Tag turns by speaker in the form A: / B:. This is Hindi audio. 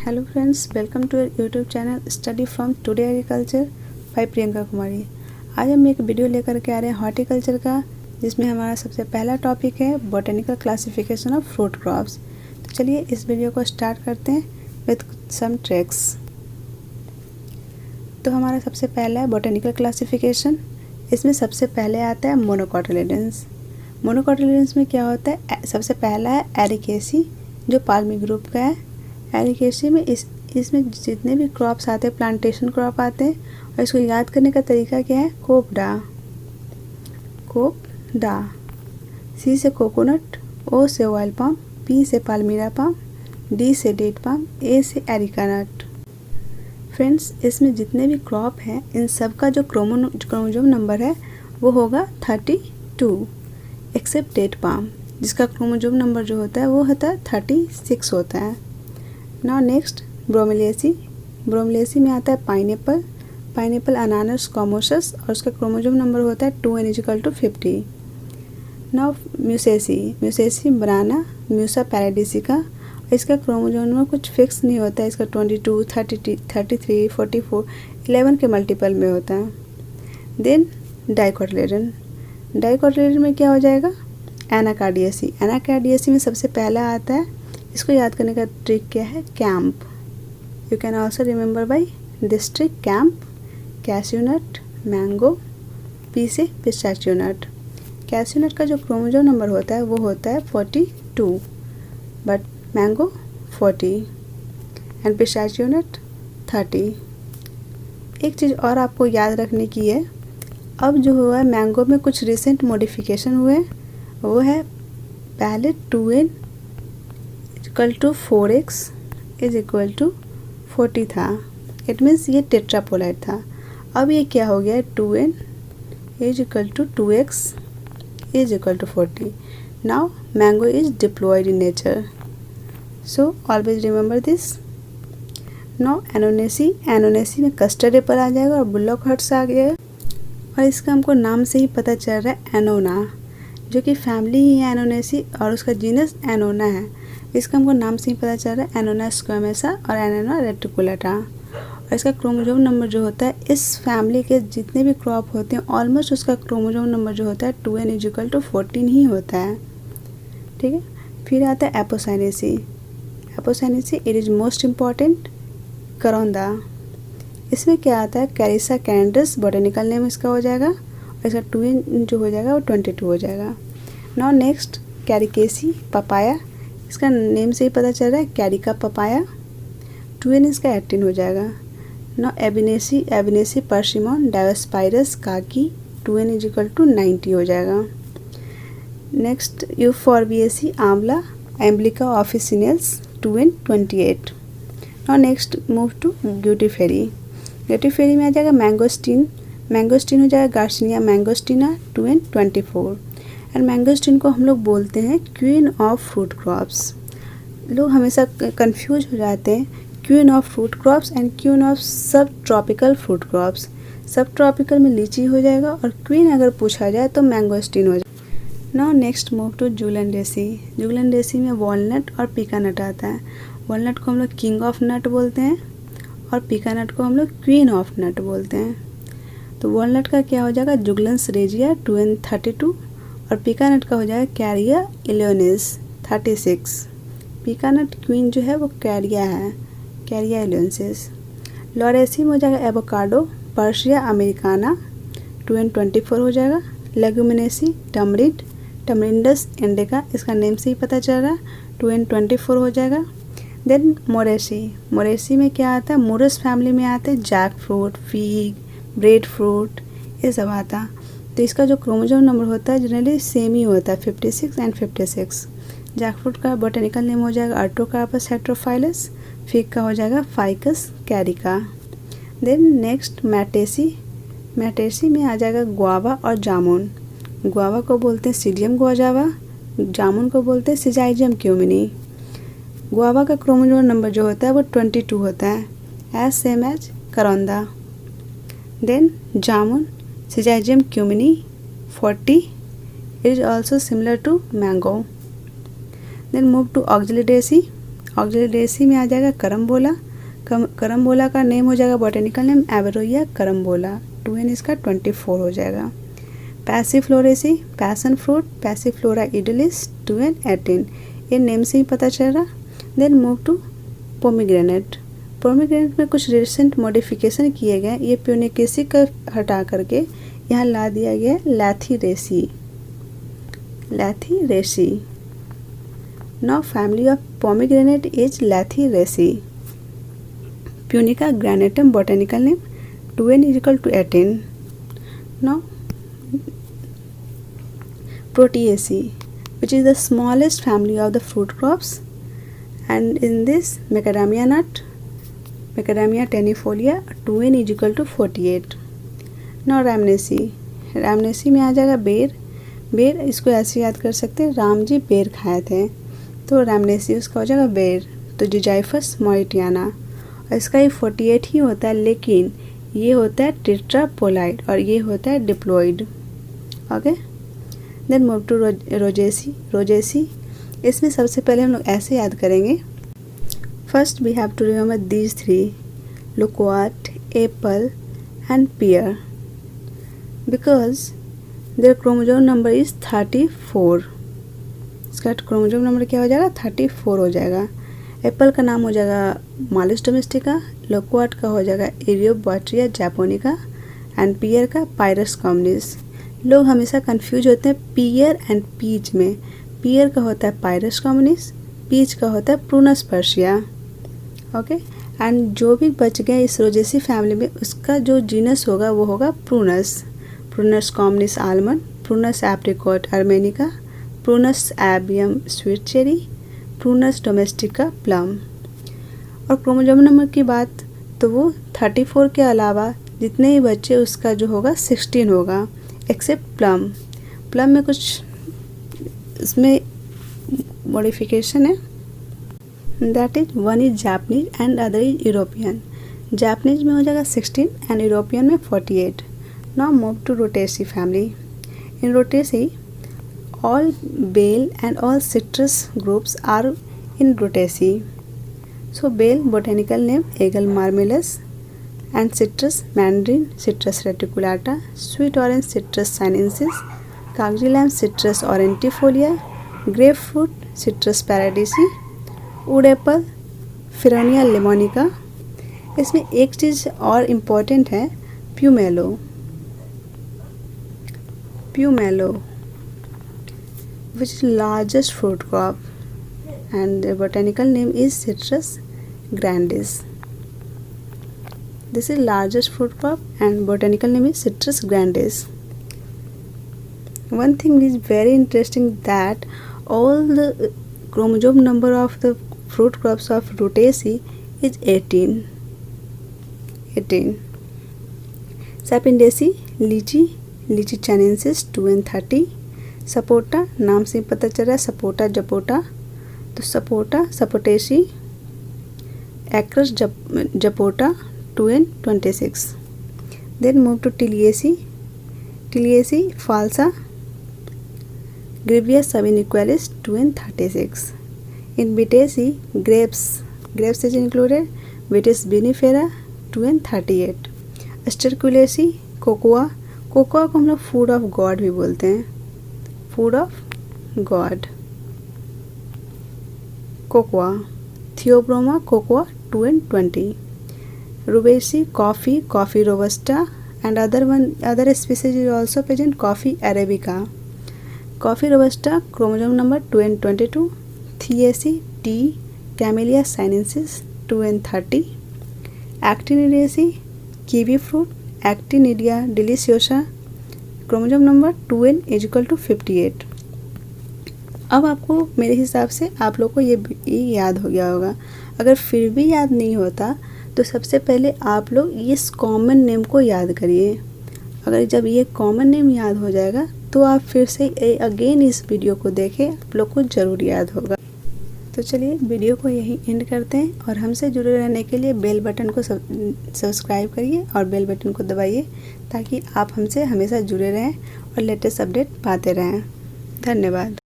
A: Hello friends, welcome to YouTube channel study from today agriculture by Priyanka Kumari. आज हम एक वीडियो लेकर के आ रहे हैं हॉर्टिकल्चर का, जिसमें हमारा सबसे पहला टॉपिक है botanical classification of fruit crops. तो चलिए इस वीडियो को स्टार्ट करते हैं विथ सम ट्रिक्स। तो हमारा सबसे पहला है बोटेनिकल क्लासिफिकेशन। इसमें सबसे पहले आता है मोनोकोटिलेडन्स। मोनोकोटिलेडन्स में क्या होता है, सबसे पहला है एरिकेसी, जो पाल्मी ग्रुप का है। एरिकेसी में इसमें जितने भी क्रॉप्स आते हैं प्लांटेशन क्रॉप आते हैं, और इसको याद करने का तरीका क्या है, कोपडा। सी से कोकोनट, ओ से ऑयल पाम, पी से पाल्मीरा पाम, डी से डेट पाम, ए से एरिका नट। फ्रेंड्स, इसमें जितने भी क्रॉप हैं इन सब का जो क्रोमोजोम नंबर है वो होगा 32, एक्सेप्ट डेट पाम, जिसका क्रोमोजोम नंबर जो होता है वो होता है 36 होता है। नाउ नेक्स्ट ब्रोमेलिएसी में आता है पाइनएप्पल अनानास कॉमोसस, और उसका क्रोमोजोम नंबर होता है 2n=50। नाउ म्यूसेसी बनाना, म्यूसा पैराडिसिका, इसका क्रोमोजोम नंबर कुछ फिक्स नहीं होता है, इसका 22, 33, 44, 11 के मल्टीपल में होता है। देन डाइकोटिलेडन में क्या हो जाएगा, एनाकार्डियेसी में सबसे पहला आता है। इसको याद करने का ट्रिक क्या है, camp. You can also remember by this trick, camp. Cashew nut, mango, P से पिस्ताचियो नट। कैश्यू नट का जो क्रोमोजोम नंबर होता है वो होता है 42, बट मैंगो 40 एंड पिस्ताचियो नट 30। एक चीज़ और आपको याद रखने की है, अब जो हुआ है मैंगो में कुछ रिसेंट मॉडिफिकेशन हुए, वो है पहले 2n=4x = 40 था। इट मीन्स ये टेट्रापोलाइट था। अब ये क्या हो गया है, 2n=2x = 40। Now mango is diploid in nature, so always remember this. Now Annonaceae में कस्टर्ड एप्पल आ जाएगा और बुल्लॉक हर्ट्स आ गया, और इसका हमको नाम से ही पता चल रहा है एनोना, जो कि फैमिली ही है एनोनेसी और उसका जीनस एनोना है। इसका हमको नाम से ही पता चल रहा है एनोना स्क्वामेसा और एनोना रेटिकुलेटा। और इसका क्रोमोजोम नंबर जो होता है, इस फैमिली के जितने भी क्रॉप होते हैं ऑलमोस्ट उसका क्रोमोजोम नंबर जो होता है 2n=14 ही होता है। ठीक है, फिर आता है Apocynaceae. It is most important, करौंदा। इसमें क्या आता है, कैरिसा कैंडस बोटेनिकल नेम इसका हो जाएगा, और इसका 2n जो हो जाएगा वो 22 हो जाएगा। Now next Caricaceae, papaya. इसका नेम से ही पता चल रहा है कैरिका पपाया, 2n इसका 18 हो जाएगा। नाउ एबिनेसी पर्सिमॉन डायोस्पाइरस काकी, 2n=90 हो जाएगा। Next Euphorbiaceae amla, Emblica officinalis, 2n=28। Now next move to Guttiferae में आ जाएगा मैंगोस्टीन हो जाएगा गार्सिनिया मैंगोस्टीना, 2n=24। एंड मैंगोस्टीन को हम लोग बोलते हैं क्वीन ऑफ फ्रूट क्रॉप्स। लोग हमेशा कंफ्यूज हो जाते हैं, queen of fruit crops and queen of सब ट्रॉपिकल फ्रूट क्रॉप्स। सब ट्रॉपिकल में लीची हो जाएगा, और क्वीन अगर पूछा जाए तो मैंगोस्टीन हो जाएगा। नाउ नेक्स्ट मूव टू जुगलैंडेसी में वॉलनट और पीका नट आता है। वॉलनट को हम लोग किंग ऑफ नट बोलते हैं, और पीका नट को हम लोग क्वीन ऑफ नट बोलते हैं। तो वॉलनट का क्या हो जाएगा, जुगलन्स रेजिया, 2n=32, और पीका नट का हो जाएगा कैरिया इलियोनिस, 36। पीका नट क्वीन जो है वो कैरिया है, कैरिया इलियोनिस। लॉरेसी में हो जाएगा एवोकाडो, पर्शिया अमेरिकाना, 2n=24 हो जाएगा। लेगुमिनेसी टमरिंडस इंडिका, इसका नेम से ही पता चल रहा है, 2n=24 हो जाएगा। देन मोरेसी में क्या आता है, मोरस फैमिली में आते हैं jackfruit, fig, breadfruit, ये सब आता। तो इसका जो क्रोमोजोम नंबर होता है जनरली सेम ही होता है, 56 एंड 56। जैक फ्रूट का बोटेनिकल नेम हो जाएगा अर्टोकार्पस हेट्रोफाइलस, फिग का हो जाएगा फाइकस कैरिका। देन नेक्स्ट मैटेसी में आ जाएगा गुआवा और जामुन। गुआवा को बोलते हैं सीडियम गुआजावा, जामुन को बोलते हैं सिजाइजियम क्यूमिनी। गुआवा का क्रोमोजोम नंबर जो होता है वो 22 होता है, as same as karonda. Then jamun Syzygium cumini 40, it is also similar to mango. Then move to Oxalidaceae Oxalidaceae में आ जाएगा करम्बोला। करम्बोला का नेम हो जाएगा बॉटेनिकल नेम एवरोइया करम्बोला। 2n इसका 24 हो जाएगा। Passifloraceae passion fruit Passiflora edulis 2n 18, ये नेम से ही पता चल रहा। Then move to pomegranate. Pomegranate में कुछ रिसेंट मॉडिफिकेशन किए गए। ये प्यूनिकेसी का हटा करके यहाँ ला दिया गया Lythraceae. Lythraceae. Now family of pomegranate is Lythraceae. Punica granatum botanical name 2n = 18. Now Proteaceae, which is the smallest family of the fruit crops, and in this macadamia nut, Macadamia teinifolia, 2n = 48. Now Rhamnaceae. Rhamnaceae में आ जाएगा बेर। बेर इसको ऐसे याद कर सकते हैं, राम जी बेर खाए थे, तो Rhamnaceae उसका हो जाएगा बेर। तो जिजाइफस मोइटियाना, और इसका ये 48 ही होता है, लेकिन ये होता है टेट्रापोलाइड और ये होता है diploid. Okay, then move to Rosaceae. Rosaceae, इसमें सबसे पहले हम लोग ऐसे याद करेंगे। First we have to remember these 3, loquat, apple and pear, because their chromosome number is 34। इसका क्रोमोसोम नंबर क्या हो जाएगा? 34 हो जाएगा। एप्पल का नाम हो जाएगा मालिस डोमेस्टिका, लोक्वाट का हो जाएगा एरियोबैक्टीरिया जापोनिका एंड पियर का पायरस कॉमनिस। लोग हमेशा कंफ्यूज होते हैं पियर एंड पीच में। पियर का होता है पायरस कॉमनिस, पीच का होता है प्रूनस पर्शिया। ओके, एंड जो भी बच गए इस रोजेसी फैमिली में, उसका जो जीनस होगा वो होगा Prunus. Prunus communis almond, Prunus apricot armeniaca, Prunus avium sweet cherry, Prunus domestica plum. और क्रोमोसोम नंबर की बात तो वो 34 के अलावा जितने ही बच्चे उसका जो होगा 16 होगा, एक्सेप्ट प्लम। प्लम में कुछ इसमें मॉडिफिकेशन है, that is one is Japanese and other is European. Japanese में हो जाएगा 16 एंड यूरोपियन में 48। Now move to Rosaceae family. In Rosaceae all bale and all citrus groups are in Rotaceae. So bale botanical name Aegle marmelis, and citrus mandarin Citrus reticulata, sweet orange Citrus sinensis, Kagrilam Citrus aurantifolia, grapefruit Citrus paradisi, wood apple Feronia lemonica। इसमें एक चीज़ और इम्पोर्टेंट है, प्यूमेलो। प्यूमेलो which is largest fruit crop, and the botanical name is Citrus grandis. This is largest fruit crop and botanical name is Citrus grandis. One thing is very interesting, that all the chromosome number of the fruit crops of Rotaceae is 18. Sapindaceae, lychee chinensis 2 and 30। Sapota, नाम से पता चल रहा है सपोटा जपोटा, तो sapota Sapotaceae, Achras zapota 2 and 26। Then move to Tiliaceae. Tiliaceae phalsa, Grewia subinaequalis 2 and 36। In Vitaceae grapes is included, Vitis vinifera 2 and 38। Sterculiaceae cocoa, cocoa को हम लोग फूड ऑफ गॉड भी बोलते हैं, food of god. Cocoa Theobroma cacao 2 and 20। Rubiaceae coffee robusta and other species is also present, coffee arabica. Coffee robusta chromosome number 2 and 22। Theaceae tea Camellia sinensis 2 and 30। Actinidiaceae kiwi fruit Actinidia deliciosa, chromosome number 2 and = 58। अब आपको मेरे हिसाब से आप लोग को ये याद हो गया होगा। अगर फिर भी याद नहीं होता तो सबसे पहले आप लोग इस कॉमन नेम को याद करिए। अगर जब ये कॉमन नेम याद हो जाएगा तो आप फिर से अगेन इस वीडियो को देखें, आप लोग को ज़रूर याद होगा। तो चलिए वीडियो को यहीं एंड करते हैं, और हमसे जुड़े रहने के लिए बेल बटन को सब्सक्राइब करिए और बेल बटन को दबाइए, ताकि आप हमसे हमेशा जुड़े रहें और लेटेस्ट अपडेट पाते रहें। धन्यवाद।